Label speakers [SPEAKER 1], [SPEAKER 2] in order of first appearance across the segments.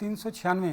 [SPEAKER 1] 396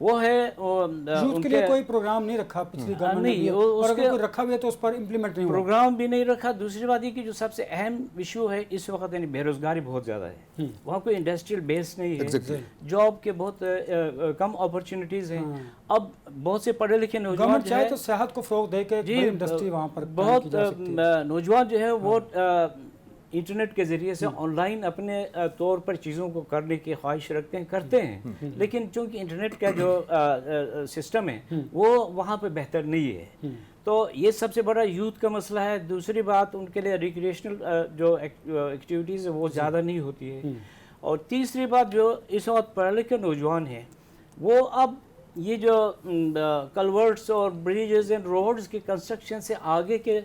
[SPEAKER 2] وہ ہے
[SPEAKER 1] یوتھ کے لیے کوئی پروگرام نہیں رکھا پچھلی گورنمنٹ نے، اور اگر کوئی رکھا بھی ہے تو اس پر امپلیمنٹ نہیں ہوا،
[SPEAKER 2] پروگرام بھی نہیں رکھا۔ دوسری بات یہ کہ جو سب سے اہم ایشو ہے اس وقت یعنی بے روزگاری بہت زیادہ ہے، وہاں کوئی انڈسٹریل بیس نہیں ہے، جاب کے بہت کم اپرچونیٹیز ہیں۔ اب بہت سے پڑھے لکھے نوجوان
[SPEAKER 1] گورنمنٹ چاہے تو صحت کو فروغ دے کے بڑی انڈسٹری وہاں پر
[SPEAKER 2] بہت نوجوان جو ہے وہ انٹرنیٹ کے ذریعے سے آن لائن اپنے طور پر چیزوں کو کرنے کی خواہش رکھتے ہیں، کرتے ہیں، لیکن چونکہ انٹرنیٹ کا جو سسٹم ہے وہ وہاں پہ بہتر نہیں ہے، تو یہ سب سے بڑا یوتھ کا مسئلہ ہے۔ دوسری بات ان کے لیے ریکریشنل جو ایکٹیویٹیز ہے وہ زیادہ نہیں ہوتی ہے، اور تیسری بات جو اس وقت پڑھے لکھے نوجوان ہیں وہ اب یہ جو کلورٹس اور بریجز اینڈ روڈز کی کنسٹرکشن سے آگے کے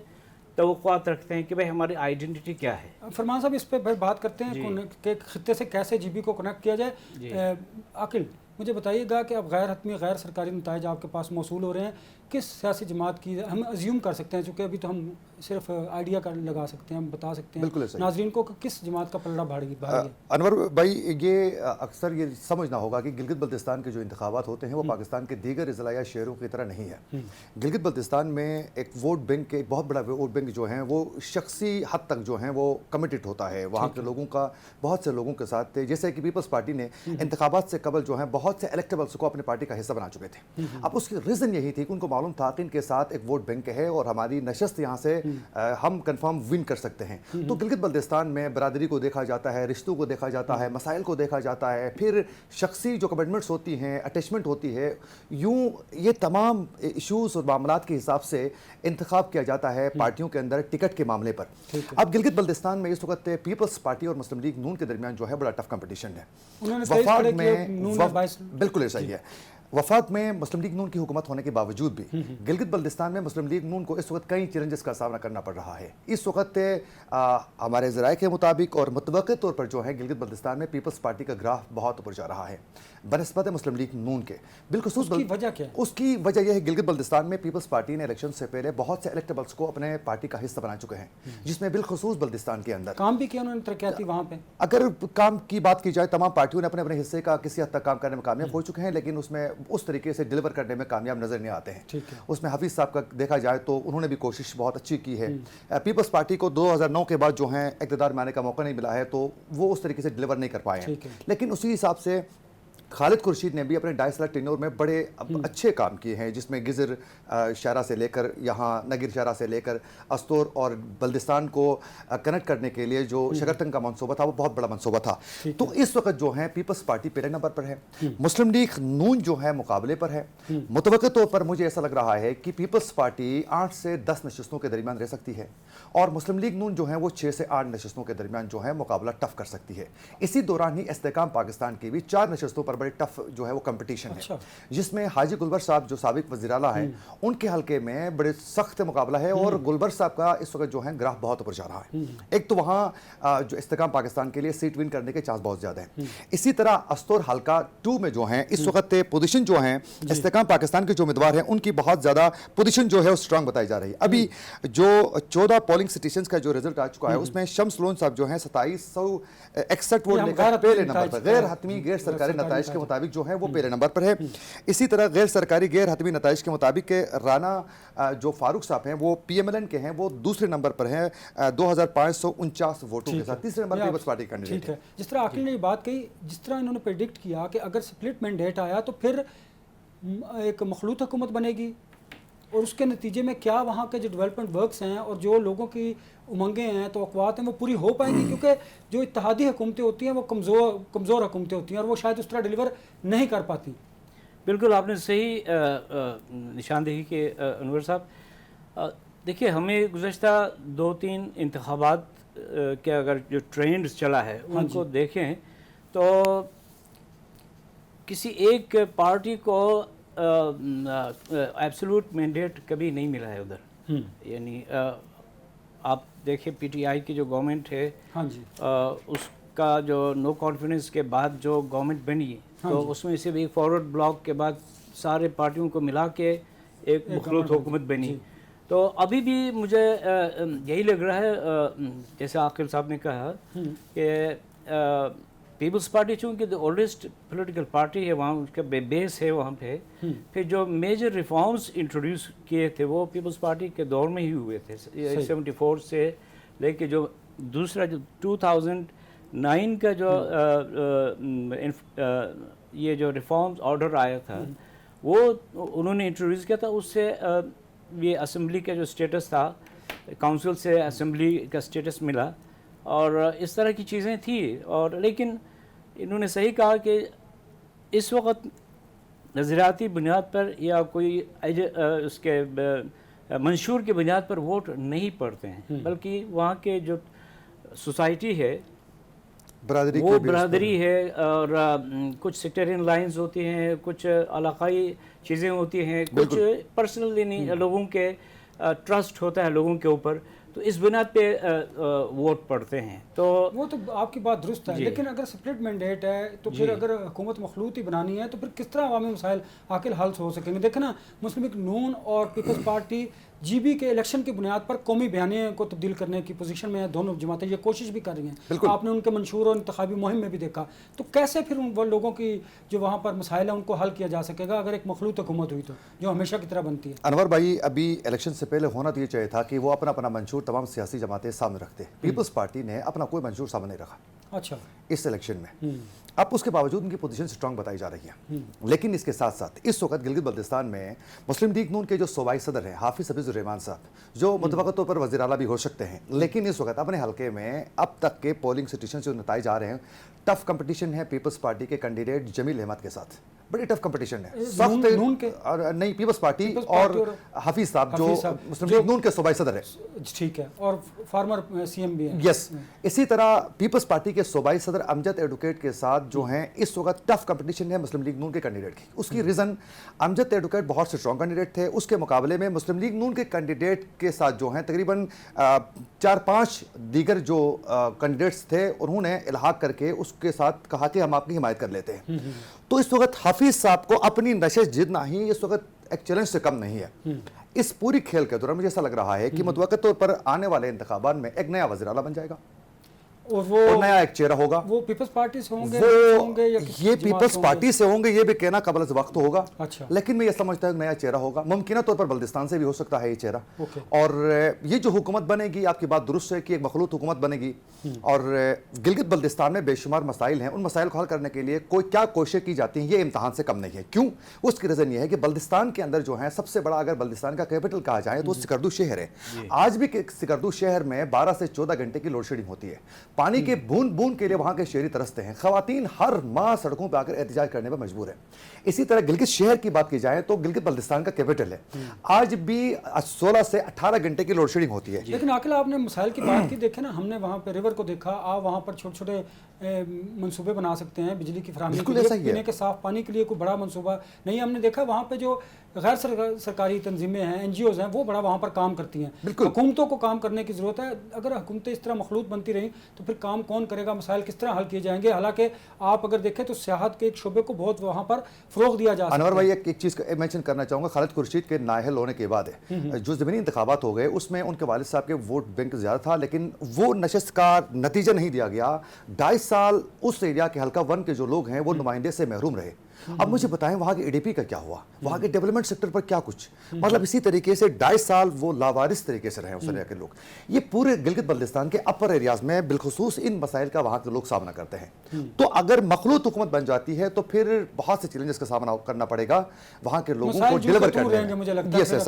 [SPEAKER 2] توقعات رکھتے ہیں کہ بھئی ہماری آئیڈینٹی کیا ہے۔
[SPEAKER 1] فرمان صاحب اس پہ بات کرتے ہیں کہ خطے سے کیسے جی بی کو کنیکٹ کیا جائے۔ عاقل مجھے بتائیے گا کہ اب غیر حتمی غیر سرکاری نتائج آپ کے پاس موصول ہو رہے ہیں، کس سیاسی جماعت کی ہم ازیوم کر سکتے ہیں، چونکہ ابھی تو ہم صرف آئیڈیا لگا سکتے ہیں، ہم بتا سکتے ہیں ناظرین کو کہ کس جماعت کا پلڑا بھاری ہے؟
[SPEAKER 3] انور بھائی یہ اکثر یہ سمجھنا ہوگا کہ گلگت بلتستان کے جو انتخابات ہوتے ہیں وہ پاکستان کے دیگر اضلاع یا شہروں کی طرح نہیں ہے۔ گلگت بلتستان میں ایک ووٹ بینک ایک بہت بڑا ووٹ بینک جو ہیں وہ شخصی حد تک جو ہیں وہ کمیٹڈ ہوتا ہے وہاں کے لوگوں کا، بہت سے لوگوں کے ساتھ، جیسے کہ پیپلز پارٹی نے انتخابات سے قبل جو ہیں بہت سے الیکٹیبلز کو اپنے پارٹی کا حصہ بنا چکے تھے۔ اب اس کی ریزن یہی تھی کہ ان کو معلوم تھا کہ ان کے ساتھ ایک ووٹ بینک ہے اور ہماری نشست یہاں سے ہم کنفرم ون کر سکتے ہیں۔ تو گلگت بلتستان میں برادری کو دیکھا جاتا ہے، رشتوں کو دیکھا جاتا ہے، مسائل کو دیکھا جاتا ہے، پھر شخصی جو کمٹمنٹس ہوتی ہیں، اٹیچمنٹ ہوتی ہے، یوں یہ تمام ایشوز اور معاملات کے حساب سے انتخاب کیا جاتا ہے پارٹیوں کے اندر ٹکٹ کے معاملے پر۔ اب گلگت بلتستان میں اس وقت پیپلز پارٹی اور مسلم لیگ نون کے درمیان جو ہے بڑا ٹف کمپٹیشن ہے۔ وفاق میں بالکل ایسا ہی ہے، وفاق میں مسلم لیگ نون کی حکومت ہونے کے باوجود بھی گلگت بلتستان میں مسلم لیگ نون کو اس وقت کئی چیلنجز کا سامنا کرنا پڑ رہا ہے۔ اس وقت ہمارے ذرائع کے مطابق اور متوقع طور پر جو ہے گلگت بلتستان میں پیپلز پارٹی کا گراف بہت اوپر جا رہا ہے بنسبت مسلم لیگ نون کے۔ بالخصوص
[SPEAKER 1] اس کی وجہ کیا ہے؟
[SPEAKER 3] اس کی وجہ یہ ہے گلگت بلتستان میں پیپلز پارٹی نے الیکشن سے پہلے بہت سے الیکٹیبلز کو اپنے پارٹی کا حصہ بنا چکے ہیں، جس میں بالخصوص بلتستان کے اندر
[SPEAKER 1] کام بھی کیا انہوں نے ترقیاتی وہاں پہ۔
[SPEAKER 3] اگر کام کی بات کی جائے تمام پارٹیوں نے اپنے اپنے حصے کا کسی حد تک کام کرنے میں کامیاب ہو چکے ہیں، لیکن اس میں اس طریقے سے ڈیلیور کرنے میں کامیاب نظر نہیں آتے ہیں۔ اس میں حفیظ صاحب کا دیکھا جائے تو انہوں نے بھی کوشش بہت اچھی کی ہے۔ پیپلز پارٹی کو 2009 کے بعد جو ہیں اقتدار میں آنے کا موقع نہیں ملا ہے تو وہ اس طریقے سے ڈیلیور نہیں کر پائے ہیں، لیکن اسی حساب سے خالد خورشید نے بھی اپنے 2.5 سال ٹینور میں بڑے اچھے کام کیے ہیں، جس میں گزر شہرہ سے لے کر یہاں نگر شہرہ سے لے کر استور اور بلدستان کو کنیکٹ کرنے کے لیے جو شگرتن کا منصوبہ تھا وہ بہت بڑا منصوبہ تھا۔ تو اس وقت جو ہے پیپلز پارٹی پہلے نمبر پر ہے، مسلم لیگ نون جو ہے مقابلے پر ہے۔ متوقع طور پر مجھے ایسا لگ رہا ہے کہ پیپلز پارٹی 8 سے 10 نشستوں کے درمیان رہ سکتی ہے، اور مسلم لیگ نون جو ہے وہ 6 سے 8 نشستوں کے درمیان جو ہے مقابلہ ٹف کر سکتی ہے۔ اسی دوران ہی استحکام پاکستان کی بھی 4 نشستوں پر بڑے ٹف جو ہے وہ کمپٹیشن ہے، جس میں حاجی گلبر صاحب جو سابق وزیر اعلیٰ ہیں ان کے حلقے میں بڑے سخت مقابلہ ہے، اور گلبر صاحب کا اس وقت جو ہے گراف بہت اوپر جا رہا ہے۔ ایک تو وہاں جو استحکام پاکستان کے لیے سیٹ ون کرنے کے چانس بہت زیادہ ہیں، اسی طرح استور حلقہ 2 میں جو ہیں اس وقت پوزیشن جو ہیں استحکام پاکستان کے جو امیدوار ہیں ان کی بہت زیادہ پوزیشن جو ہے وہ سٹرانگ بتائی جا رہی ہے۔ ابھی جو 14 پولنگ سٹیشنز کا جو رزلٹ آ چکا ہے اس میں شمس لون صاحب جو ہیں 2761 ووٹ لے کر پہلے نمبر پر، غیر حتمی غیر سرکاری نتائج کے مطابق جو ہے وہ پہلے نمبر پر ہے۔ اسی طرح غیر سرکاری غیر حتمی نتائج کے مطابق رانا جو فاروق صاحب ہیں وہ پی ایم ایل این کے ہیں، وہ دوسرے نمبر پر ہیں 2549 ووٹوں کے ساتھ، تیسرے نمبر پیپلز پارٹی کا کینڈیڈیٹ ہے۔
[SPEAKER 1] جس طرح عاقل نے یہ بات کہی، جس طرح انہوں نے پریڈکٹ کیا کہ اگر سپلٹ مینڈیٹ آیا تو پھر ایک مخلوط حکومت بنے گی، اور اس کے نتیجے میں کیا وہاں کے جو ڈیولپمنٹ ورکس ہیں اور جو لوگوں کی امنگیں ہیں توقعات ہیں وہ پوری ہو پائیں گی؟ کیونکہ جو اتحادی حکومتیں ہوتی ہیں وہ کمزور حکومتیں ہوتی ہیں اور وہ شاید اس طرح ڈیلیور نہیں کر پاتی۔
[SPEAKER 2] بالکل آپ نے صحیح نشاندہی کہ انور صاحب دیکھیے ہمیں گزشتہ 2-3 انتخابات کے اگر جو ٹرینڈ چلا ہے ان کو دیکھیں تو کسی ایک پارٹی کو ایبسولوٹ مینڈیٹ کبھی نہیں ملا ہے ادھر، یعنی آپ دیکھیں پی ٹی آئی کی جو گورنمنٹ ہے اس کا جو نو کانفیڈنس کے بعد جو گورنمنٹ بنی تو اس میں صرف ایک فارورڈ بلاک کے بعد سارے پارٹیوں کو ملا کے ایک مخلوط حکومت بنی۔ تو ابھی بھی مجھے یہی لگ رہا ہے جیسے عاقل صاحب نے کہا کہ پیپلز پارٹی چونکہ اولڈسٹ پولیٹیکل پارٹی ہے وہاں اس کا بیس ہے وہاں پہ. پھر جو میجر ریفارمز انٹروڈیوس کیے تھے وہ پیپلز پارٹی کے دور میں ہی ہوئے تھے 74 سے لے کے جو دوسرا جو 2009 کا جو یہ جو ریفارمز آرڈر آیا تھا وہ انہوں نے انٹروڈیوس کیا تھا. اس سے یہ اسمبلی کا جو سٹیٹس تھا کاؤنسل سے اسمبلی کا سٹیٹس ملا اور اس طرح کی چیزیں تھیں. اور لیکن انہوں نے صحیح کہا کہ اس وقت نظریاتی بنیاد پر یا کوئی اس کے منشور کی بنیاد پر ووٹ نہیں پڑتے ہیں بلکہ وہاں کے جو سوسائٹی ہے وہ برادری ہے اور کچھ سیکٹرین لائنز ہوتی ہیں, کچھ علاقائی چیزیں ہوتی ہیں, کچھ پرسنل یعنی لوگوں کے ٹرسٹ ہوتا ہے لوگوں کے اوپر, تو اس بنیاد پہ ووٹ پڑتے ہیں. تو
[SPEAKER 1] وہ تو آپ کی بات درست ہے, لیکن اگر سپلٹ مینڈیٹ ہے تو پھر اگر حکومت مخلوط ہی بنانی ہے تو پھر کس طرح عوامی مسائل عاقل حل ہو سکیں گے؟ دیکھیں نا, مسلم لیگ نون اور پیپلز پارٹی جی بی کے الیکشن کی بنیاد پر قومی بیانیے کو تبدیل کرنے کی پوزیشن میں دونوں جماعتیں یہ کوشش بھی کر رہی ہیں. آپ نے ان کے منشور اور انتخابی مہم میں بھی دیکھا. تو کیسے پھر وہ لوگوں کی جو وہاں پر مسائل ہیں ان کو حل کیا جا سکے گا اگر ایک مخلوط حکومت ہوئی تو, جو ہمیشہ کی طرح بنتی ہے؟
[SPEAKER 3] انور بھائی, ابھی الیکشن سے پہلے ہونا تو یہ چاہیے تھا کہ وہ اپنا اپنا منشور تمام سیاسی جماعتیں سامنے رکھتے. پیپلز پارٹی نے اپنا کوئی منشور سامنے نہیں رکھا
[SPEAKER 1] اچھا
[SPEAKER 3] اس الیکشن میں. اب اس کے باوجود ان کی پوزیشن سٹرانگ بتائی جا رہی ہے. لیکن اس کے ساتھ ساتھ اس وقت گلگت بلتستان میں مسلم لیگ نون کے جو صوبائی صدر ہیں حافظ حفیظ الرحمان صاحب, جو متوقع طور پر وزیر اعلیٰ بھی ہو سکتے ہیں, لیکن اس وقت اپنے حلقے میں اب تک کے پولنگ سٹیشن جو نتائج آ رہے ہیں, ٹف کمپٹیشن ہے پیپلز پارٹی کے کینڈیڈیٹ جمیل احمد کے ساتھ. بڑی ٹف کمپٹیشن ہے, سخت نہیں پیپلز پارٹی اور حفیظ صاحب جو مسلم لیگ نون کے صوبائی صدر ہیں.
[SPEAKER 1] ٹھیک ہے, اور فارمر سی ایم بھی ہیں.
[SPEAKER 3] یس, اسی طرح پیپلز پارٹی کے صوبائی صدر امجد ایڈوکیٹ کے ساتھ جو ہیں اس وقت ٹف کمپٹیشن ہے مسلم لیگ نون کے کینڈیڈیٹ کی. اس کی ریزن امجد ایڈوکیٹ بہت سے اسٹرانگ کینڈیڈیٹ تھے, اس کے مقابلے میں مسلم لیگ نون کے کینڈیڈیٹ کے ساتھ جو ہیں تقریباً 4-5 دیگر جو کینڈیڈیٹس تھے انہوں نے الحاق کر کے اس کے ساتھ کہا کہ ہم آپ کی حمایت کر لیتے ہیں. تو اس وقت حفیظ صاحب کو اپنی نشست جیتنا ہی اس وقت ایک چیلنج سے کم نہیں ہے. اس پوری کھیل کے دوران مجھے ایسا لگ رہا ہے کہ متوقع طور پر آنے والے انتخابات میں ایک نیا وزیر اعلیٰ بن جائے گا اور نیا ایک چہرہ ہوگا.
[SPEAKER 1] وہ پیپلز پارٹی سے ہوں گے
[SPEAKER 3] یہ پیپلز پارٹی سے ہوں گے, یہ بھی کہنا قبل از وقت ہوگا. لیکن میں یہ سمجھتا ہوں نیا چہرہ ہوگا, ممکنہ طور پر بلتستان سے بھی ہو سکتا ہے یہ چہرہ. اور یہ جو حکومت بنے گی, آپ کی بات درست ہے کہ ایک مخلوط حکومت بنے گی, اور گلگت بلتستان میں بے شمار مسائل ہیں. ان مسائل کو حل کرنے کے لیے کوئی کیا کوششیں کی جاتی ہیں یہ امتحان سے کم نہیں ہے. کیوں؟ اس کی ریزن یہ ہے کہ بلتستان کے اندر جو ہے سب سے بڑا اگر بلتستان کا کیپٹل کہا جائے تو سکردو شہر ہے. آج بھی سکردو شہر میں 12 سے 14 گھنٹے کی لوڈ شیڈنگ ہوتی ہے. پانی کے بون کے لیے وہاں کے شہری ترستے ہیں. خواتین ہر ماہ سڑکوں پہ آ کر احتجاج کرنے پر مجبور ہیں. اسی طرح گلگت شہر کی بات کی جائے تو گلگت بلتستان کا کیپٹل ہے, آج بھی 16 سے 18 گھنٹے کی لوڈ شیڈنگ ہوتی ہے.
[SPEAKER 1] لیکن عاقل آپ نے مسائل کی بات کی, دیکھیں نا, ہم نے وہاں پہ ریور کو دیکھا, آپ وہاں پر چھوٹے چھوٹے منصوبے بنا سکتے ہیں بجلی کی فراہمی کے لیے, پینے کے صاف پانی کے لیے کوئی بڑا منصوبہ نہیں. ہم نے دیکھا وہاں پہ جو غیر سرکاری تنظیمیں ہیں, این جی اوز ہیں, وہ بڑا وہاں پر کام کرتی ہیں. حکومتوں کو کام کرنے کی ضرورت ہے. اگر حکومتیں اس طرح مخلوط بنتی رہیں تو پھر کام کون کرے گا, مسائل کس طرح حل کیے جائیں گے؟ حالانکہ آپ اگر دیکھیں تو سیاحت کے ایک شعبے کو بہت وہاں پر فروغ دیا جا سکتا ہے.
[SPEAKER 3] انور بھائی ایک چیز مینشن کرنا چاہوں گا, خالد خورشید کے نااہل ہونے کے بعد جو ضمنی انتخابات ہو گئے اس میں ان کے والد صاحب کے ووٹ بینک زیادہ تھا, لیکن وہ نشست کا نتیجہ نہیں دیا گیا. 2.5 سال اس ایریا کے حلقہ 1 کے جو لوگ ہیں وہ نمائندے سے محروم رہے. اب مجھے بتائیں وہاں کے ای ڈی پی کا کیا ہوا, وہاں کے ڈیولپمنٹ سیکٹر پر کیا کچھ, مطلب اسی طریقے سے 2.5 سال وہ لاوارث طریقے سے رہے اس ایریا کے لوگ. یہ پورے گلگت بلتستان کے اپر ایریاز میں بالخصوص ان مسائل کا وہاں کے لوگ سامنا کرتے ہیں. تو اگر مخلوط حکومت بن جاتی ہے تو پھر بہت سے چیلنجز کا سامنا کرنا پڑے گا وہاں کے لوگوں کو ڈیلیور کرنے میں.
[SPEAKER 1] مجھے لگتا ہے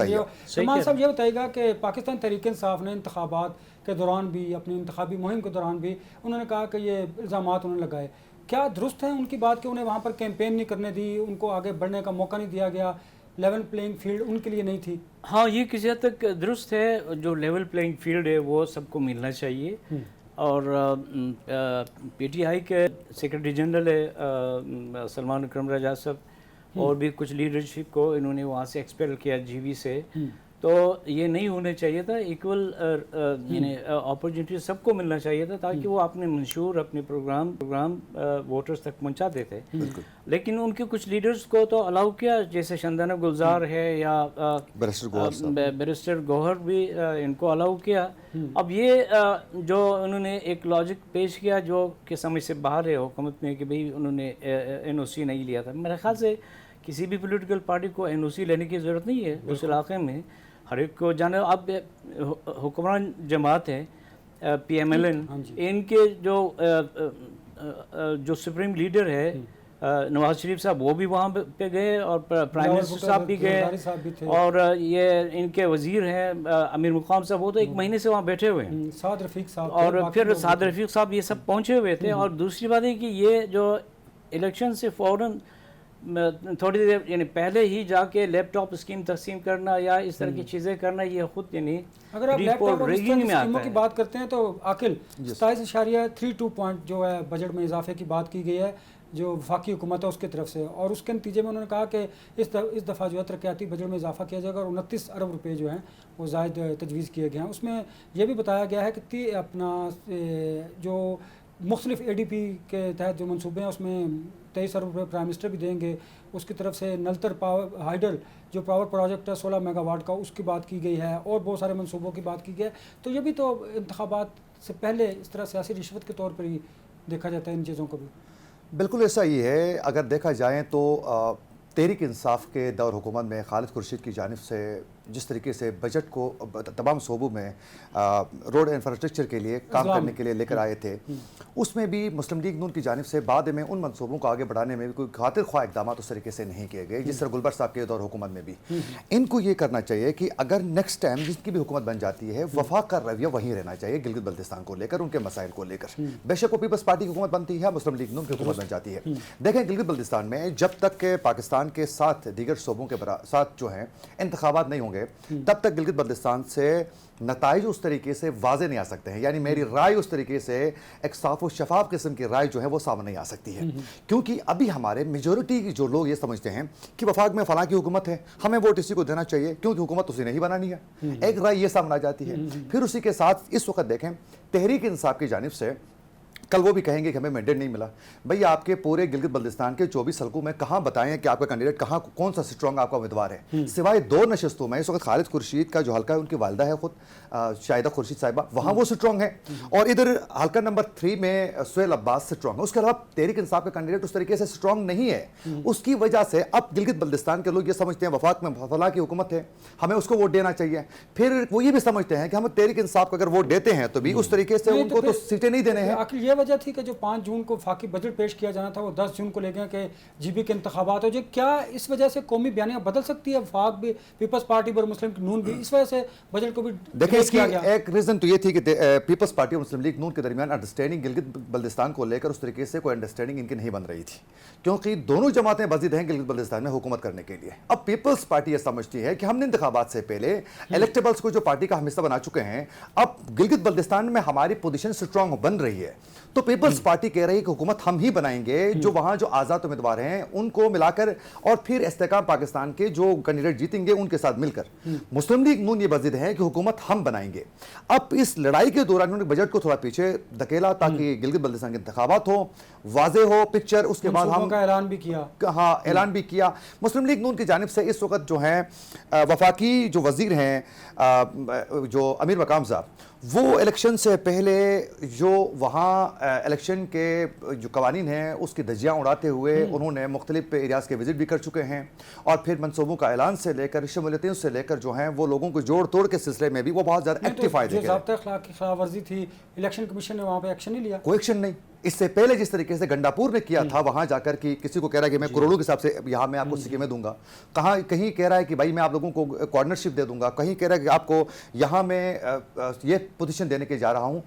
[SPEAKER 1] سلمان صاحب یہ بتائے گا کہ پاکستان تحریک انصاف نے انتخابات کے دوران بھی, اپنی انتخابی مہم کے دوران بھی انہوں نے کہا کہ یہ الزامات انہوں نے لگائے, کیا درست ہیں ان کی بات کہ انہیں وہاں پر کیمپین نہیں کرنے دی, ان کو آگے بڑھنے کا موقع نہیں دیا گیا, لیول پلینگ فیلڈ ان کے لیے نہیں تھی؟
[SPEAKER 2] ہاں, یہ کسی حد تک درست ہے. جو لیول پلینگ فیلڈ ہے وہ سب کو ملنا چاہیے. اور پی ٹی آئی کے سیکرٹری جنرل ہے سلمان اکرم رجا صاحب, اور بھی کچھ لیڈرشپ کو انہوں نے وہاں سے ایکسپیل کیا جی بی سے. تو یہ نہیں ہونے چاہیے تھا. ایکول یعنی اپرچونیٹی سب کو ملنا چاہیے تھا تاکہ وہ اپنے منشور اپنے پروگرام ووٹرز تک پہنچاتے تھے. لیکن ان کے کچھ لیڈرز کو تو الاؤ کیا, جیسے شندانہ گلزار ہے یا بیرسٹر گوہر بھی ان کو الاؤ کیا. اب یہ جو انہوں نے ایک لاجک پیش کیا جو کہ سمجھ سے باہر ہے حکومت میں کہ بھئی انہوں نے این او سی نہیں لیا تھا. میرے خیال سے کسی بھی پولیٹیکل پارٹی کو این او سی لینے کی ضرورت نہیں ہے اس علاقے میں. ہر ایک کو جانے. اب حکمران جماعت ہے پی ایم ایل این, ان کے جو سپریم لیڈر ہے نواز شریف صاحب وہ بھی وہاں پہ گئے اور پرائم منسٹر صاحب بھی گئے, اور یہ ان کے وزیر ہیں امیر مقام صاحب وہ تو 1 مہینے سے وہاں بیٹھے ہوئے ہیں,
[SPEAKER 1] سعد رفیق صاحب,
[SPEAKER 2] اور پھر سعد رفیق صاحب یہ سب پہنچے ہوئے تھے. اور دوسری بات ہے کہ یہ جو الیکشن سے فوراً تھوڑی دیر یعنی پہلے ہی جا کے لیپ ٹاپ اسکیم تقسیم کرنا یا اس طرح کی چیزیں کرنا, یہ خود یعنی
[SPEAKER 1] اگر آپ لیپ ٹاپ اور اسکیموں کی بات کرتے ہیں تو عاقل 27.32 پوائنٹ جو ہے بجٹ میں اضافے کی بات کی گئی ہے جو وفاقی حکومت ہے اس کی طرف سے, اور اس کے نتیجے میں انہوں نے کہا کہ اس دفعہ جو ہے ترقیاتی بجٹ میں اضافہ کیا جائے گا اور 29 ارب روپے جو ہیں وہ زائد تجویز کیے گئے ہیں. اس میں یہ بھی بتایا گیا ہے کہ اپنا جو مختلف اے ڈی پی کے تحت جو منصوبے ہیں اس میں 23 ارب روپے پرائم منسٹر بھی دیں گے. اس کی طرف سے نلتر پاور ہائیڈل جو پاور پروجیکٹ ہے 16 میگا واٹ کا اس کی بات کی گئی ہے, اور بہت سارے منصوبوں کی بات کی گئی ہے. تو یہ بھی تو انتخابات سے پہلے اس طرح سیاسی رشوت کے طور پر ہی دیکھا جاتا ہے ان چیزوں کو بھی.
[SPEAKER 3] بالکل ایسا ہی ہے. اگر دیکھا جائیں تو تحریک انصاف کے دور حکومت میں خالد خورشید کی جانب سے جس طریقے سے بجٹ کو تمام صوبوں میں روڈ انفراسٹرکچر کے لیے کام کرنے کے لیے لے کر آئے تھے, اس میں بھی مسلم لیگ نون کی جانب سے بعد میں ان منصوبوں کو آگے بڑھانے میں بھی کوئی خاطر خواہ اقدامات اس طریقے سے نہیں کیے گئے جس طرح گلبر صاحب کے دور حکومت میں بھی. ان کو یہ کرنا چاہیے کہ اگر نیکسٹ ٹائم جس کی بھی حکومت بن جاتی ہے وفاق کا رویہ وہیں رہنا چاہیے گلگت بلتستان کو لے کر, ان کے مسائل کو لے کر. بے شک وہ پیپلز پارٹی کی حکومت بنتی ہے, مسلم لیگ نون کی حکومت بن جاتی ہے. دیکھیں گلگت بلتستان میں جب تک کہ پاکستان کے ساتھ دیگر صوبوں کے ساتھ جو ہیں انتخابات نہیں ہوں گے تب تک گلگت بلتستان سے نتائج اس طریقے سے واضح نہیں آ سکتے ہیں. یعنی میری رائے اس طریقے سے ایک صاف و شفاف قسم کی رائے جو ہے وہ سامنے نہیں آ سکتی ہے, کیونکہ ابھی ہمارے میجورٹی جو لوگ یہ سمجھتے ہیں کہ وفاق میں فلاں کی حکومت ہے, ہمیں ووٹ اسی کو دینا چاہیے کیونکہ حکومت اسی نے ہی بنانی ہے. ایک رائے یہ سامنے آ جاتی ہے. پھر اسی کے ساتھ اس وقت دیکھیں تحریک انصاف کی جانب سے کل وہ بھی کہیں گے کہ ہمیں مینڈیٹ نہیں ملا. بھئی آپ کے پورے گلگت بلتستان کے 24 حلقوں میں کہاں بتائیں کہ آپ کا کینڈیڈیٹ کہاں کون سا اسٹرانگ آپ کا امیدوار ہے, سوائے 2 نشستوں میں. اس وقت خالد خورشید کا جو حلقہ ہے ان کی والدہ ہے خود شاہدہ خورشید صاحبہ, وہاں وہ اسٹرانگ ہے, اور ادھر حلقہ نمبر 3 میں سہیل عباس اسٹرانگ ہے. اس کے علاوہ تحریک انصاف کا کینڈیڈیٹ اس طریقے سے اسٹرانگ نہیں ہے. اس کی وجہ سے اب گلگت بلتستان کے لوگ یہ سمجھتے ہیں وفاق میں فلاں کی حکومت ہے, ہمیں اس کو ووٹ دینا چاہیے. پھر وہ یہ بھی سمجھتے ہیں کہ ہم تحریک انصاف کو اگر ووٹ دیتے ہیں تو بھی اس طریقے سے ان کو تو سیٹیں نہیں دینے ہیں.
[SPEAKER 1] یہ وجہ تھی کہ جو 5 جون کو وفاقی بجٹ پیش کیا جانا تھا وہ 10 جون کو لے گئے کہ جی بی کے انتخابات ہو جائے. کیا اس وجہ سے قومی بیانیہ بدل سکتی ہے؟ وفاق بھی, پیپلز پارٹی اور مسلم نون بھی اس وجہ سے بجٹ کو بھی
[SPEAKER 3] دیکھیں اس کی ایک ریزن تو یہ تھی کہ پیپلز پارٹی اور مسلم لیگ نون کے درمیان انڈرسٹینڈنگ گلگت بلتستان کو لے کر اس طریقے سے کوئی انڈرسٹینڈنگ ان کی نہیں بن رہی تھی, کیونکہ دونوں جماعتیں بزد ہیں گلگت بلتستان میں حکومت کرنے کے لیے. اب پیپلز پارٹی یہ سمجھتی ہے کہ ہم نے انتخابات سے پہلے الیکٹیبلز کو جو پارٹی کا ہم حصہ بنا چکے ہیں, اب گلگت بلتستان میں ہماری پوزیشن اسٹرانگ بن رہی ہے, تو پیپلز پارٹی کہہ رہی ہے کہ حکومت ہم ہی بنائیں گے, جو وہاں جو آزاد امیدوار ہیں ان کو ملا کر, اور پھر استحکام پاکستان کے جو کینڈیڈیٹ جیتیں گے ان کے ساتھ مل کر. مسلم لیگ نون یہ بزد ہے کہ حکومت ہم بنائیں گے. اب اس لڑائی کے دوران انہوں نے بجٹ کو تھوڑا پیچھے دھکیلا تاکہ گلگت بلتستان کے انتخابات ہو, واضح ہو پکچر. اس کے بعد ہم
[SPEAKER 1] اعلان بھی کیا,
[SPEAKER 3] ہاں اعلان بھی کیا. مسلم لیگ نون کی جانب سے اس وقت جو ہیں وفاقی جو وزیر ہیں جو امیر مقام صاحب, وہ الیکشن سے پہلے جو وہاں الیکشن کے جو قوانین ہیں اس کی دھجیاں اڑاتے ہوئے انہوں نے مختلف ایریاز کے وزٹ بھی کر چکے ہیں, اور پھر منصوبوں کا اعلان سے لے کر شمولیتوں سے لے کر جو ہیں وہ لوگوں کو جوڑ توڑ کے سلسلے میں بھی وہ بہت زیادہ ایکٹیو فائدے
[SPEAKER 1] جو ضابطۂ اخلاق کی خلاف ورزی تھی الیکشن کمیشن نے وہاں پہ ایکشن نہیں لیا,
[SPEAKER 3] کوئی ایکشن نہیں. اس سے پہلے جس طریقے سے گنڈاپور میں کیا تھا, وہاں جا کر کہ کسی کو کہہ رہا ہے کہ میں کروڑوں کے حساب سے یہاں میں آپ کو سکیمیں دوں گا, کہیں کہہ رہا ہے کہ بھائی میں آپ لوگوں کو کارنرشپ دے دوں گا, کہیں کہہ رہا ہے کہ آپ کو یہاں میں یہ پوزیشن دینے کے جا رہا ہوں.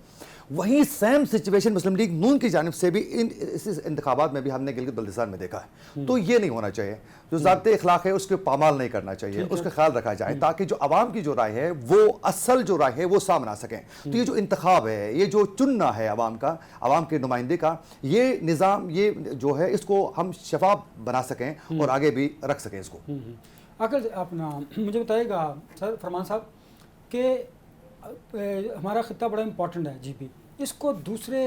[SPEAKER 3] وہیں سیم سچویشن مسلم لیگ نون کی جانب سے بھی اس انتخابات میں بھی ہم نے گلگت بلتستان میں دیکھا ہے. تو یہ نہیں ہونا چاہیے, جو ضابطۂ اخلاق ہے اس کے پامال نہیں کرنا چاہیے, اس کا خیال رکھا جائے تاکہ جو عوام کی جو رائے ہے وہ اصل جو رائے ہے وہ سامنے آ سکیں. تو یہ جو انتخاب ہے, یہ جو چننا ہے عوام کا, عوام کے نمائندے کا, یہ نظام یہ جو ہے اس کو ہم شفاف بنا سکیں اور آگے بھی رکھ سکیں اس کو.
[SPEAKER 1] اگر اپنا مجھے بتائیے گا سر فرمان صاحب کہ ہمارا خطہ بڑا امپورٹنٹ ہے جی پی، اس کو دوسرے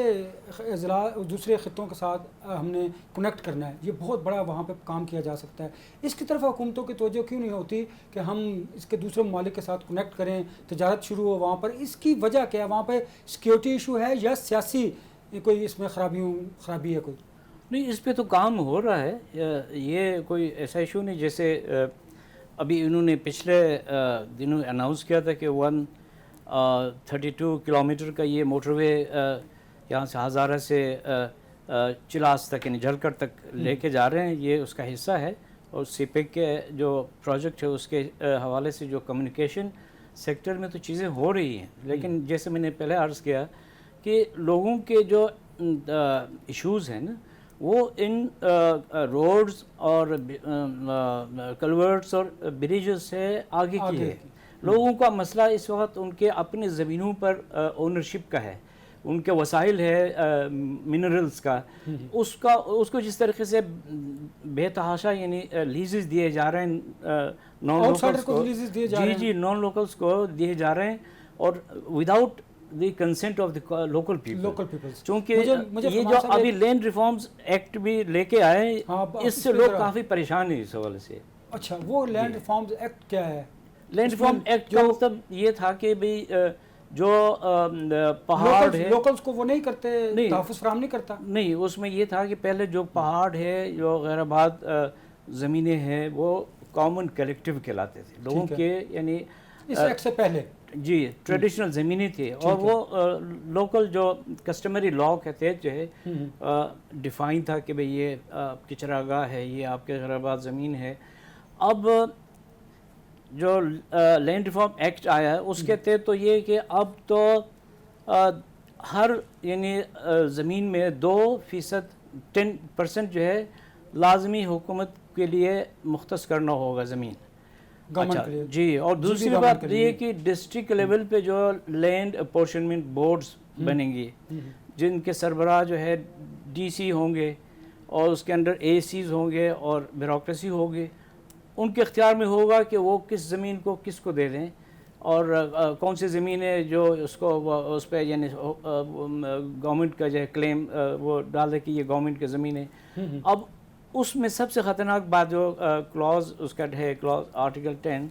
[SPEAKER 1] اضلاع دوسرے خطوں کے ساتھ ہم نے کنیکٹ کرنا ہے، یہ بہت بڑا وہاں پہ کام کیا جا سکتا ہے، اس کی طرف حکومتوں کی توجہ کیوں نہیں ہوتی کہ ہم اس کے دوسرے ممالک کے ساتھ کنیکٹ کریں، تجارت شروع ہو وہاں پر؟ اس کی وجہ کیا ہے؟ وہاں پہ سیکیورٹی ایشو ہے یا سیاسی کوئی اس میں خرابی ہے کوئی؟
[SPEAKER 2] نہیں، اس پہ تو کام ہو رہا ہے، یہ کوئی ایسا ایشو نہیں. جیسے ابھی انہوں نے پچھلے دنوں اناؤنس کیا تھا کہ 132 کلومیٹر کا یہ موٹر وے یہاں سے ہزارہ سے چلاس تک یعنی جھلکر تک لے کے جا رہے ہیں، یہ اس کا حصہ ہے. اور سی پیک کے جو پروجیکٹ ہے اس کے حوالے سے جو کمیونیکیشن سیکٹر میں تو چیزیں ہو رہی ہیں، لیکن جیسے میں نے پہلے عرض کیا کہ لوگوں کے جو ایشوز ہیں نا وہ ان روڈز اور کلورٹس اور بریجز سے آگے کی ہے. لوگوں کا مسئلہ اس وقت ان کے اپنے زمینوں پر اونرشپ کا ہے، ان کے وسائل ہے منرلز کا، اس کو جس طریقے سے بے تحاشا یعنی لیزز دیے جا رہے ہیں نان لوکلز کو، نان لوکلز کو دیے جا رہے ہیں اور without the consent of the local peoples. چونکہ یہ جو ابھی لینڈ ریفارمز ایکٹ بھی لے کے آئے، اس سے لوگ کافی پریشان ہیں اس حوالے سے.
[SPEAKER 1] اچھا، وہ لینڈ ریفارمز ایکٹ کیا ہے؟
[SPEAKER 2] لینڈ ریفارم ایکٹ کا مطلب یہ تھا کہ بھئی جو پہاڑ ہے
[SPEAKER 1] لوکلز کو وہ نہیں کرتے، تحفظ فراہم نہیں کرتا.
[SPEAKER 2] نہیں، اس میں یہ تھا کہ پہلے جو پہاڑ ہے، جو غیر آباد زمینیں ہیں، وہ کامن کلیکٹیو کہلاتے تھے لوگوں کے، یعنی
[SPEAKER 1] اس ایکٹ سے پہلے
[SPEAKER 2] جی ٹریڈیشنل زمینیں تھی، اور وہ لوکل جو کسٹمری لاء کے تحت جو ہے ڈیفائن تھا کہ بھئی یہ آپ کی چراگاہ ہے، یہ آپ کے غیر آباد زمین ہے. اب جو لینڈ ریفارم ایکٹ آیا ہے اس کے تحت تو یہ کہ اب تو ہر یعنی زمین میں 2% 10% جو ہے لازمی حکومت کے لیے مختص کرنا ہوگا زمین. اچھا جی، اور دوسری بات یہ کہ ڈسٹرکٹ لیول پہ جو لینڈ اپورشنمنٹ بورڈز بنیں گی، جن کے سربراہ جو ہے ڈی سی ہوں گے اور اس کے اندر اے سیز ہوں گے اور بیوروکریسی ہوگی، ان کے اختیار میں ہوگا کہ وہ کس زمین کو کس کو دے دیں اور کون سی زمین ہے جو اس کو اس پہ یعنی گورنمنٹ کا جو ہے کلیم وہ ڈال دے کہ یہ گورنمنٹ کی زمین ہے. اب اس میں سب سے خطرناک بات جو کلاز اس کا ہے، کلاز آرٹیکل 10،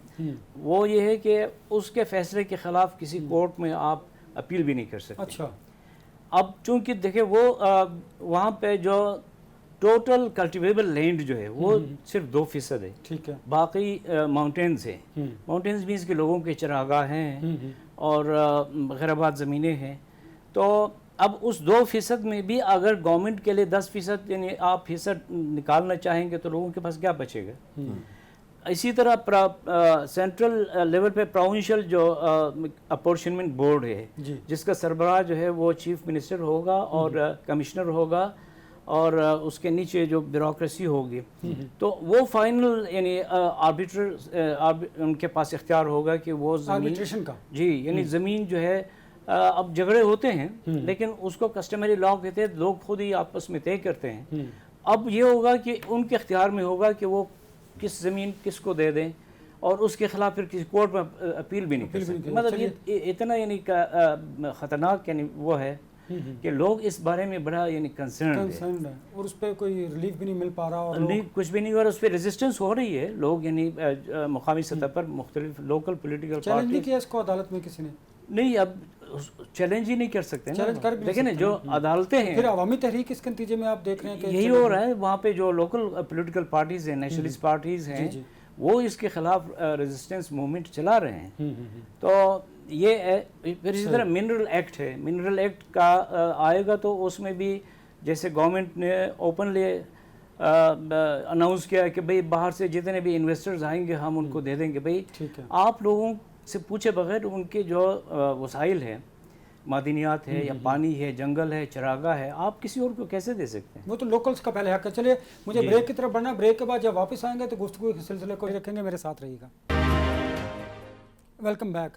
[SPEAKER 2] وہ یہ ہے کہ اس کے فیصلے کے خلاف کسی کورٹ میں آپ اپیل بھی نہیں کر سکتے.
[SPEAKER 1] اچھا،
[SPEAKER 2] اب چونکہ دیکھیں وہ وہاں پہ جو ٹوٹل کلٹیویبل لینڈ جو ہے وہ صرف 2% ہے، ٹھیک ہے، باقی ماؤنٹینز ہیں. ماؤنٹینز مینس کہ لوگوں کے چراگاہ ہیں اور غیر آباد زمینیں ہیں. تو اب اس 2% میں بھی اگر گورنمنٹ کے لیے 10% یعنی آپ فیصد نکالنا چاہیں گے تو لوگوں کے پاس کیا بچے گا؟ اسی طرح سینٹرل لیول پہ پروونشل جو اپورشنمنٹ بورڈ ہے، جس کا سربراہ جو ہے وہ چیف منسٹر ہوگا اور کمشنر ہوگا اور اس کے نیچے جو بیوروکریسی ہوگی، تو وہ فائنل یعنی آربیٹر ان کے پاس اختیار ہوگا کہ وہ زمین جی یعنی زمین جو ہے اب جھگڑے ہوتے ہیں لیکن اس کو کسٹمری لاء کہتے ہیں، لوگ خود ہی آپس میں طے کرتے ہیں. اب یہ ہوگا کہ ان کے اختیار میں ہوگا کہ وہ کس زمین کس کو دے دیں اور اس کے خلاف پھر کسی کورٹ میں اپیل بھی نہیں کر سکتے. مطلب یہ اتنا یعنی خطرناک یعنی وہ ہے کہ لوگ اس بارے میں بڑا یعنی کنسرنڈ ہے
[SPEAKER 1] اور اس پہ کوئی ریلیف بھی نہیں مل پا رہا اور
[SPEAKER 2] نہیں کچھ بھی نہیں ہو رہا. اس پہ ریزسٹنس ہو رہی ہے، لوگ یعنی مقامی سطح پر مختلف لوکل پولیٹیکل
[SPEAKER 1] چیلنج نہیں کیا اس کو عدالت میں کسی نے؟
[SPEAKER 2] نہیں، اب چیلنج ہی نہیں کر سکتے لیکن جو عدالتیں ہیں
[SPEAKER 1] پھر عوامی تحریک اس کے نتیجے میں آپ دیکھ رہے ہیں کہ
[SPEAKER 2] یہی ہو رہا ہے. وہاں پہ جو لوکل پولیٹیکل پارٹیز ہیں، نیشنلسٹ پارٹیز ہیں، وہ اس کے خلاف ریزسٹنس موومنٹ چلا رہے ہیں. تو یہ ہے. پھر اسی طرح منرل ایکٹ ہے، منرل ایکٹ کا آئے گا تو اس میں بھی جیسے گورنمنٹ نے اوپنلی اناؤنس کیا کہ بھئی باہر سے جتنے بھی انویسٹرز آئیں گے ہم ان کو دے دیں گے. بھئی آپ لوگوں سے پوچھے بغیر ان کے جو وسائل ہیں، معدنیات ہے یا پانی ہے، جنگل ہے، چراگاہ ہے، آپ کسی اور کو کیسے دے سکتے ہیں؟
[SPEAKER 1] وہ تو لوکلز کا پہلے حق ہے. چلیے مجھے بریک کی طرف بڑھنا، بریک کے بعد جب واپس آئیں گے تو گفتگو کے سلسلے کو رکھیں گے. میرے ساتھ رہیے گا. Welcome back.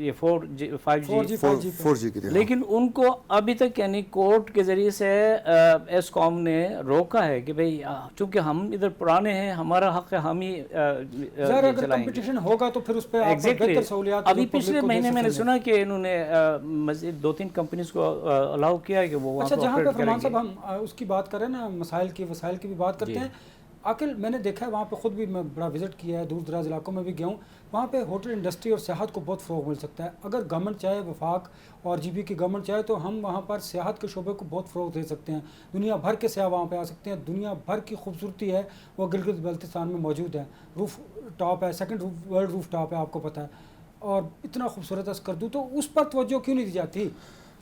[SPEAKER 2] یہ 4G 5G
[SPEAKER 3] 4G کی،
[SPEAKER 2] لیکن ان کو ابھی تک یعنی کورٹ کے ذریعے سے ایس کام نے روکا ہے کہ بھئی چونکہ ہم ادھر پرانے ہیں، ہمارا حق ہے، ہم ہی
[SPEAKER 1] اگر کمپٹیشن ہوگا تو پھر اس پہ بہتر سہولیات.
[SPEAKER 2] ابھی پچھلے مہینے میں نے سنا کہ انہوں نے مزید 2-3 کمپنیز کو الاؤ کیا ہے کہ وہ
[SPEAKER 1] اچھا جہاں پہ فرمان صاحب ہم اس کی بات کریں نا، مسائل کی وسائل کی بھی بات کرتے ہیں. عاقل میں نے دیکھا ہے وہاں پہ، خود بھی میں بڑا وزٹ کیا ہے، دور دراز علاقوں میں بھی گیا ہوں، وہاں پہ ہوٹل انڈسٹری اور سیاحت کو بہت فروغ مل سکتا ہے. اگر گورنمنٹ چاہے، وفاق اور جی بی کی گورنمنٹ چاہے تو ہم وہاں پر سیاحت کے شعبے کو بہت فروغ دے سکتے ہیں. دنیا بھر کے سیاح وہاں پہ آ سکتے ہیں. دنیا بھر کی خوبصورتی ہے وہ گلگت بلتستان میں موجود ہے. روف ٹاپ ہے، 2nd ورلڈ روف ٹاپ ہے، آپ کو پتہ ہے، اور اتنا خوبصورت ہے اسکردو. تو اس پر توجہ کیوں نہیں دی جاتی؟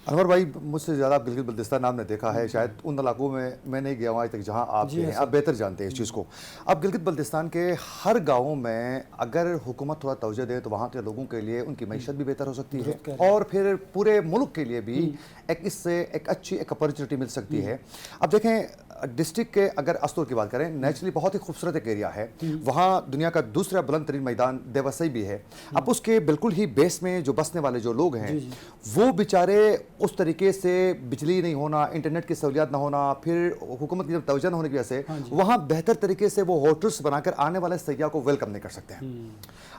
[SPEAKER 3] انور بھائی مجھ سے زیادہ آپ گلگت بلتستان نام نے دیکھا ہے، شاید ان علاقوں میں نہیں گیا ہوں آج تک جہاں آپ ہیں، آپ بہتر جانتے ہیں اس چیز کو. اب گلگت بلتستان کے ہر گاؤں میں اگر حکومت تھوڑا توجہ دے تو وہاں کے لوگوں کے لیے ان کی معیشت بھی بہتر ہو سکتی ہے، اور پھر پورے ملک کے لیے بھی اس سے ایک اچھی ایک اپرچونٹی مل سکتی ہے. اب دیکھیں ڈسٹرکٹ کے اگر استور کی بات کریں، نیچرلی بہت ہی خوبصورت ایک ایریا ہے. وہاں دنیا کا دوسرا بلند ترین میدان دیوسئی بھی ہے. اب اس کے بالکل ہی بیس میں جو بسنے والے جو لوگ ہیں وہ بیچارے اس طریقے سے بجلی نہیں ہونا، انٹرنیٹ کی سہولیات نہ ہونا، پھر حکومت کی جب توجہ نہ ہونے کی وجہ سے وہاں بہتر طریقے سے وہ ہوٹلس بنا کر آنے والے سیاح کو ویلکم نہیں کر سکتے ہیں.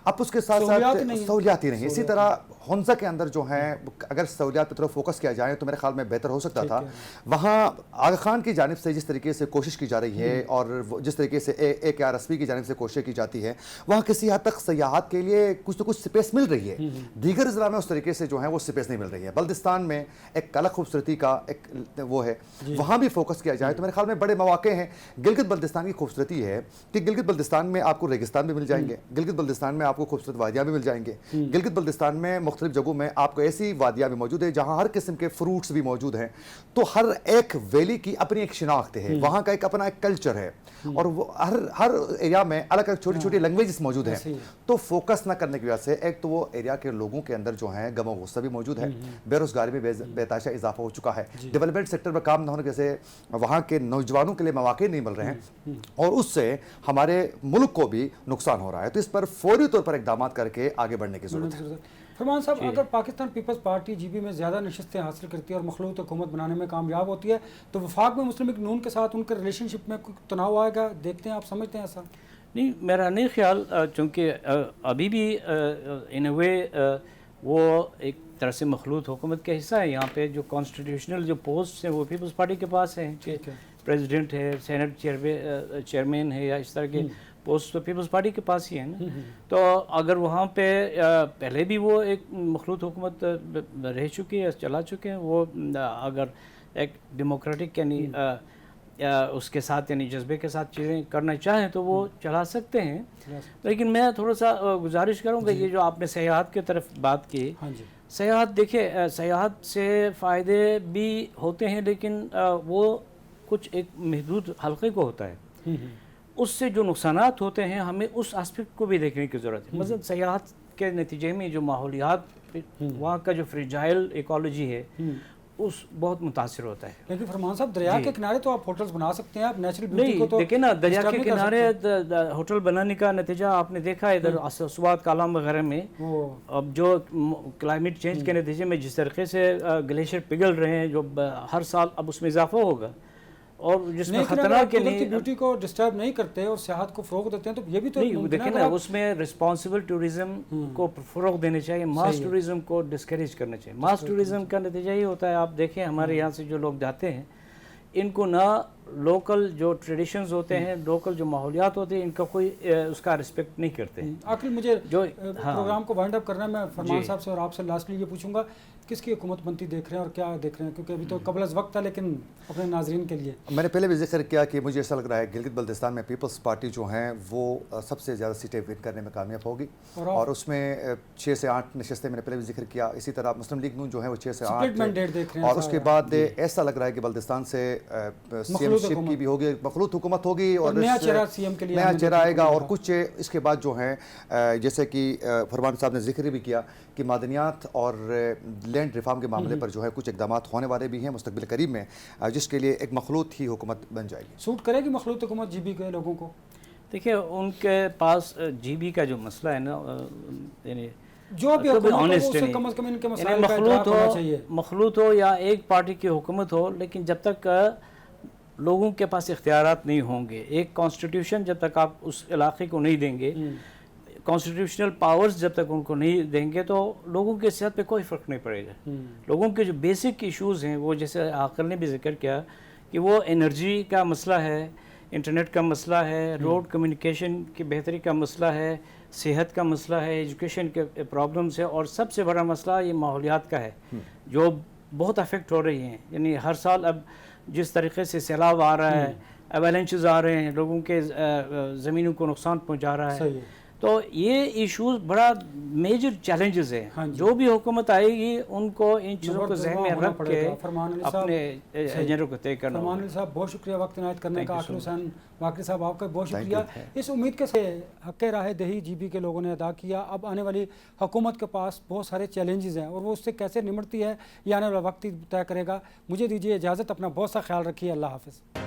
[SPEAKER 3] اب اس کے ساتھ ساتھ سہولیات ہی نہیں. اسی طرح ہنزا کے اندر جو ہیں اگر سہولیات پر طرف فوکس کیا جائے تو میرے خیال میں بہتر ہو سکتا تھا. وہاں آغا خان کی جانب سے جس طریقے سے کوشش کی جا رہی ہے اور جس طریقے سے AKRSP کی جانب سے کوشش کی جاتی ہے، وہاں کسی حد تک سیاحت کے لیے کچھ تو کچھ سپیس مل رہی ہے. دیگر اضلاع میں اس طریقے سے جو ہے وہ سپیس نہیں مل رہی ہے. بلتستان میں ایک الگ خوبصورتی کا ایک وہ ہے، وہاں بھی فوکس کیا جائے تو میرے خیال میں بڑے مواقع ہیں. گلگت بلتستان کی خوبصورتی ہے کہ گلگت بلتستان میں آپ کو ریگستان بھی مل جائیں گے، گلگت بلتستان میں آپ کو خوبصورت وادیاں بھی مل جائیں گے، گلگت بلتستان میں مختلف جگہوں میں آپ کو ایسی وادیاں بھی موجود ہیں جہاں ہر قسم کے فروٹس بھی موجود ہیں. تو ہر ایک ویلی کی اپنی ایک شناخت ہے، وہاں کا ایک اپنا ایک کلچر ہے، اور وہ ہر ایریا میں الگ الگ چھوٹی چھوٹی لینگویجز موجود ہیں. تو فوکس نہ کرنے کی وجہ سے ایک تو وہ ایریا کے لوگوں کے اندر جو ہیں غم و غصہ بھی موجود ہے، بے روزگاری میں بے تحاشا اضافہ ہو چکا ہے، ڈیولپمنٹ سیکٹر میں کام نہ ہونے کی وجہ سے وہاں کے نوجوانوں کے لیے مواقع نہیں مل رہے ہیں، اور اس سے ہمارے ملک کو بھی نقصان ہو رہا ہے. تو اس پر فوری طور پر اقدامات کر کے آگے بڑھنے کی ضرورت ہے.
[SPEAKER 1] فرمان صاحب، اگر Pakistan peoples party G B میں زیادہ نشستیں حاصل کرتی ہے اور مخلوط حکومت بنانے میں کامیاب ہوتی ہے تو وفاق میں مسلم لیگ نون کے ساتھ ان کے ریلیشن شپ میں کوئی تناؤ آئے گا؟ دیکھتے ہیں، آپ سمجھتے ہیں ایسا؟
[SPEAKER 2] نہیں، میرا نہیں خیال، چونکہ ابھی بھی ان اے وے وہ ایک طرح سے مخلوط حکومت کا حصہ ہے. یہاں پہ جو کانسٹیٹیوشنل جو پوسٹ ہیں وہ پیپلز پارٹی کے پاس ہیں، پریزیڈنٹ ہے، سینٹ چیئرمین ہے، یا اس طرح کے پوسٹ تو پیپلز پارٹی کے پاس ہی ہے نا. تو اگر وہاں پہ پہلے بھی وہ ایک مخلوط حکومت رہ چکی ہے، چلا چکے ہیں، وہ اگر ایک ڈیموکریٹک یعنی اس کے ساتھ یعنی جذبے کے ساتھ چیزیں کرنا چاہیں تو وہ چلا سکتے ہیں. لیکن میں تھوڑا سا گزارش کروں گا، یہ جو آپ نے سیاحت کی طرف بات کی، سیاحت دیکھیں، سیاحت سے فائدے بھی ہوتے ہیں لیکن وہ کچھ ایک محدود حلقے کو ہوتا ہے. اس سے جو نقصانات ہوتے ہیں ہمیں اس اسپیکٹ کو بھی دیکھنے کی ضرورت ہے. مثلا سیاحت کے نتیجے میں جو ماحولیات، وہاں کا جو فریجائل ایکالوجی ہے اس بہت متاثر ہوتا ہے.
[SPEAKER 1] لیکن فرمان صاحب دریا کے کنارے تو آپ ہوٹلز بنا سکتے ہیں، آپ نیچرل بیوٹی کو تو
[SPEAKER 2] دیکھیں نا، دریا کے کنارے ہوٹل بنانے کا نتیجہ آپ نے دیکھا ادھر سوات کالام وغیرہ میں. اب جو کلائمیٹ چینج کے نتیجے میں جس طریقے سے گلیشیئر پگھل رہے ہیں، جو ہر سال اب اس میں اضافہ ہوگا، اور جس میں خطرہ کے لیے
[SPEAKER 1] بیوٹی کو ڈسٹرب نہیں کرتے اور سیاحت کو فروغ دیتے ہیں، تو یہ بھی تو
[SPEAKER 2] دیکھیں نا، اس میں رسپانسبل ٹورزم کو فروغ دینے چاہیے، ماس ٹورزم کو ڈسکریج کرنا چاہیے. ماس ٹورزم کا نتیجہ یہ ہوتا ہے، آپ دیکھیں ہمارے یہاں سے جو لوگ جاتے ہیں ان کو نہ لوکل جو ٹریڈیشنز ہوتے ہیں، لوکل جو ماحولیات ہوتے ہیں، ان کا کوئی اس کا رسپیکٹ نہیں کرتے.
[SPEAKER 1] آخر مجھے جو پروگرام کو وائنڈ اپ کرنا ہے، میں فرمان صاحب سے اور آپ سے لاسٹلی یہ پوچھوں گا، کس کی حکومت بنتی دیکھ رہے ہیں اور کیا دیکھ رہے ہیں؟ کیونکہ ابھی تو قبل از وقت تھا، لیکن اپنے ناظرین کے لیے
[SPEAKER 3] میں نے پہلے بھی ذکر کیا کہ مجھے ایسا لگ رہا ہے گلگت بلتستان میں پیپلز پارٹی جو ہیں وہ سب سے زیادہ سیٹیں ون کرنے میں کامیاب ہوگی، اور اس میں 6 سے 8 نشستیں میں نے پہلے بھی ذکر کیا. اسی طرح مسلم لیگ نون جو ہے وہ 6 سے 8، اور اس کے بعد ایسا لگ رہا ہے کہ بلتستان سے سی ایم شپ کی بھی ہوگی، مخلوط حکومت ہوگی، اور
[SPEAKER 1] نیا چہرہ سی ایم کے لیے
[SPEAKER 3] نیا چہرہ آئے گا. اور کچھ اس کے بعد جو ہیں جیسے کہ فرمان صاحب نے ذکر بھی کیا کہ معدنیات اور لینڈ ریفارم کے معاملے پر جو ہے کچھ اقدامات ہونے والے بھی ہیں مستقبل قریب میں، جس کے لیے ایک مخلوط ہی حکومت بن جائے گی.
[SPEAKER 1] سوٹ کرے گی مخلوط حکومت جی بی کے لوگوں کو؟
[SPEAKER 2] دیکھیں ان کے پاس جی بی کا جو مسئلہ ہے نا، یعنی
[SPEAKER 1] جو بھی
[SPEAKER 2] کبھی
[SPEAKER 1] حکومت ہو
[SPEAKER 2] honest
[SPEAKER 1] اسے
[SPEAKER 2] نہیں.
[SPEAKER 1] کم از کم ان کے
[SPEAKER 2] یعنی
[SPEAKER 1] مسائل کا ادراک ہونا چاہیے.
[SPEAKER 2] مخلوط ہو یا ایک پارٹی کی حکومت ہو، لیکن جب تک لوگوں کے پاس اختیارات نہیں ہوں گے، ایک کانسٹیٹیوشن جب تک آپ اس علاقے کو نہیں دیں گے، کانسٹیٹیوشنل پاورز جب تک ان کو نہیں دیں گے، تو لوگوں کے صحت پہ کوئی فرق نہیں پڑے گا. لوگوں کے جو بیسک ایشوز ہیں وہ جیسے عاقل نے بھی ذکر کیا کہ وہ انرجی کا مسئلہ ہے، انٹرنیٹ کا مسئلہ ہے، روڈ کمیونیکیشن کی بہتری کا مسئلہ ہے، صحت کا مسئلہ ہے، ایجوکیشن کے پرابلمس ہے، اور سب سے بڑا مسئلہ یہ ماحولیات کا ہے جو بہت افیکٹ ہو رہی ہیں. یعنی ہر سال اب جس طریقے سے سیلاب آ رہا ہے، ایویلنچز آ رہے ہیں، لوگوں کے زمینوں کو نقصان پہنچا رہا ہے، تو یہ ایشوز بڑا میجر چیلنجز ہیں. جو بھی حکومت آئے گی ان کو ان چیزوں کو ذہن میں رکھ کے اپنے ایجنڈے کو طے کرنا ہوگا.
[SPEAKER 1] فرمان علی صاحب بہت شکریہ وقت عنایت کرنے کا. عاقل حسین واقعی صاحب آپ کا بہت شکریہ. اس امید کے ساتھ حق راہ دہی جی بی کے لوگوں نے ادا کیا. اب آنے والی حکومت کے پاس بہت سارے چیلنجز ہیں اور وہ اس سے کیسے نمٹتی ہے یہ آنے والا وقت ہی طے کرے گا. مجھے دیجیے اجازت، اپنا بہت سا خیال رکھیے. اللہ حافظ.